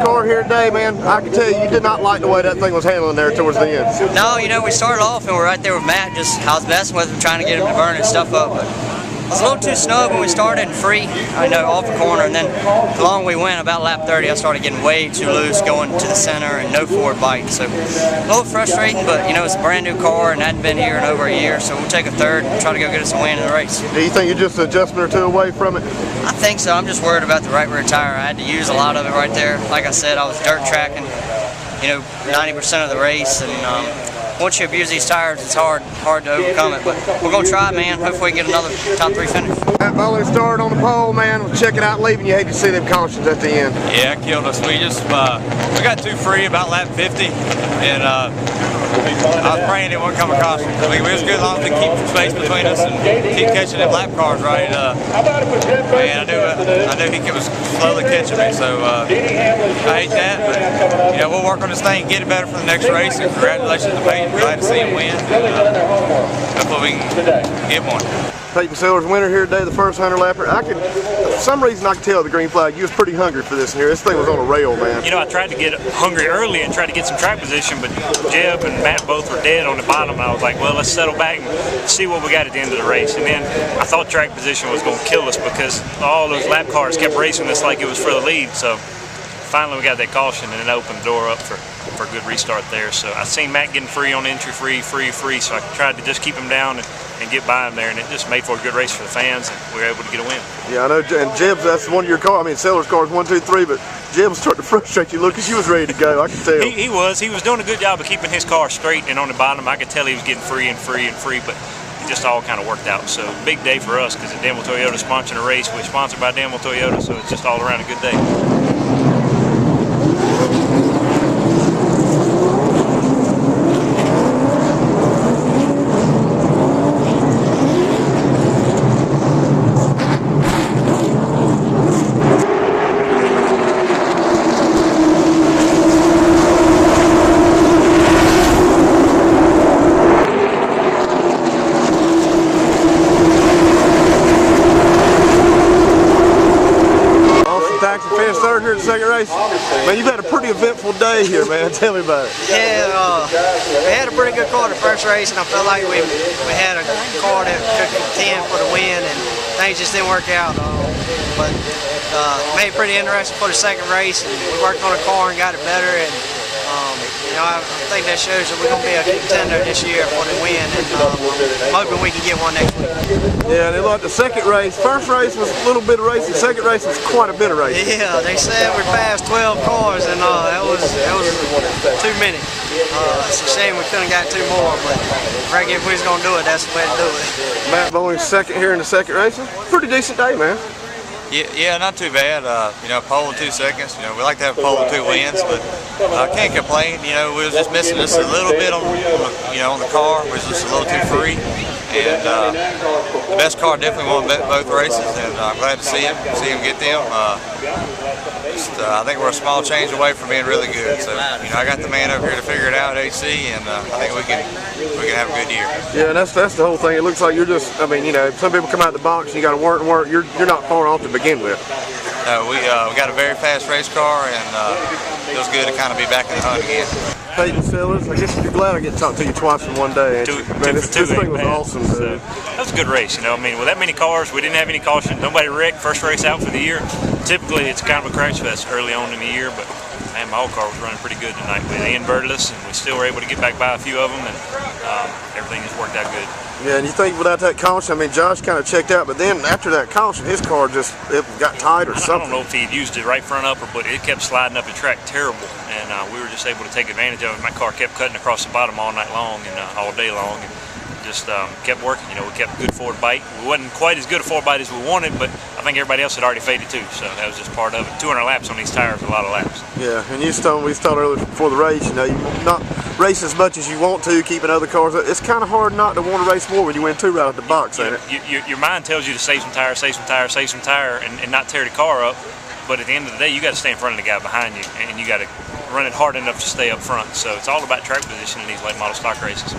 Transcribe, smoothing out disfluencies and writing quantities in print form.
car here today, man. I can tell you did not like the way that thing was handling there towards the end. No, you know, we started off and we're right there with Matt. I was messing with him, trying to get him to burn his stuff up. But it was a little too snug when we started and free, off the corner, and then the longer we went, about lap 30, I started getting way too loose going to the center and no forward bite. So a little frustrating, but it's a brand new car and hadn't been here in over a year, so we'll take a third and try to go get us a win in the race. Do you think you're just an adjustment or two away from it? I think so. I'm just worried about the right rear tire. I had to use a lot of it right there. Like I said, I was dirt tracking 90% of the race, and once you abuse these tires, it's hard to overcome it. But we're going to try, man. Hopefully we get another top 3 finish. Matt Bowling started on the pole, man. Check it out leaving. You hate to see them cautions at the end. Yeah, it killed us. We got too free about lap 50, and I was praying it wouldn't come across. We was good as long as we keep space between us and keep catching them lap cars right. Man, I knew he was slowly catching me, so I hate that. But we'll work on this thing and get it better for the next race. And congratulations to Peyton. Glad to see him win. Hopefully we can get one. Peyton Sellers winner here today, the first 100 lapper. For some reason I could tell the green flag, you was pretty hungry for this in here. This thing was on a rail, man. I tried to get hungry early and try to get some track position, but Jeb and Matt both were dead on the bottom, and I was like, well, let's settle back and see what we got at the end of the race. And then I thought track position was going to kill us because all those lap cars kept racing us like it was for the lead. So finally we got that caution, and it opened the door up for a good restart there. So I seen Matt getting free on entry, free, so I tried to just keep him down and get by him there, and it just made for a good race for the fans, and we were able to get a win. Yeah, I know, and Jeb's, that's one of your cars. I mean, Sellers' cars 1, 2, 3, but Jeb was starting to frustrate you. Look, because you was ready to go. I can tell. He was doing a good job of keeping his car straight and on the bottom. I could tell he was getting free, but it just all kind of worked out. So big day for us because Danville Toyota sponsoring a race. We're sponsored by Danville Toyota, so it's just all around a good day. Finished third here at the second race. Man, you've had a pretty eventful day here, man. Tell me about it. Yeah, we had a pretty good car the first race, and I felt like we had a car that could contend for the win, and things just didn't work out. But made it pretty interesting for the second race, and we worked on the car and got it better. And I think that shows that we're going to be a contender this year for the win, and I'm hoping we can get one next week. Yeah, and like the second race, first race was a little bit of racing, second race was quite a bit of racing. Yeah, they said we passed 12 cars, and that was too many. It's a shame we couldn't got 2 more, but if we was going to do it, that's the way to do it. Matt Bowling second here in the second race. Pretty decent day, man. Yeah, not too bad. Pole in 2 seconds. We like to have a pole in 2 wins, but I can't complain. We was just missing just a little bit on the car. We was just a little too free. And the best car definitely won both races, and I'm glad to see him get them. I think we're a small change away from being really good. So I got the man up here to figure it out, AC, and I think we can have a good year. Yeah, and that's the whole thing. It looks like you're just, some people come out the box and you got to work and work. You're not far off to begin with. No, we got a very fast race car, and it feels good to kind of be back in the hunt again. Peyton Sellers, I guess you're glad I get to talk to you twice in one day. This thing was awesome. So, that was a good race. With that many cars, we didn't have any caution. Nobody wrecked. First race out for the year. Typically, it's kind of a crash fest early on in the year, but man, my old car was running pretty good tonight. They inverted us, and we still were able to get back by a few of them, and everything just worked out good. Yeah, and you think without that caution, Josh kind of checked out, but then after that caution, his car it got tight or something. I don't know if he'd used it right front upper, but it kept sliding up the track terrible, and we were just able to take advantage of it. My car kept cutting across the bottom all night long and all day long, and just kept working. We kept good forward bite. We wasn't quite as good a forward bite as we wanted, but I think everybody else had already faded too, so that was just part of it. 200 laps on these tires, a lot of laps. Yeah, and we told earlier before the race, you not race as much as you want to, keeping other cars. It's kind of hard not to want to race more when you win 2 right out the box, ain't it? Your mind tells you to save some tire, and not tear the car up. But at the end of the day, you got to stay in front of the guy behind you, and you got to run it hard enough to stay up front. So it's all about track position in these late model stock races.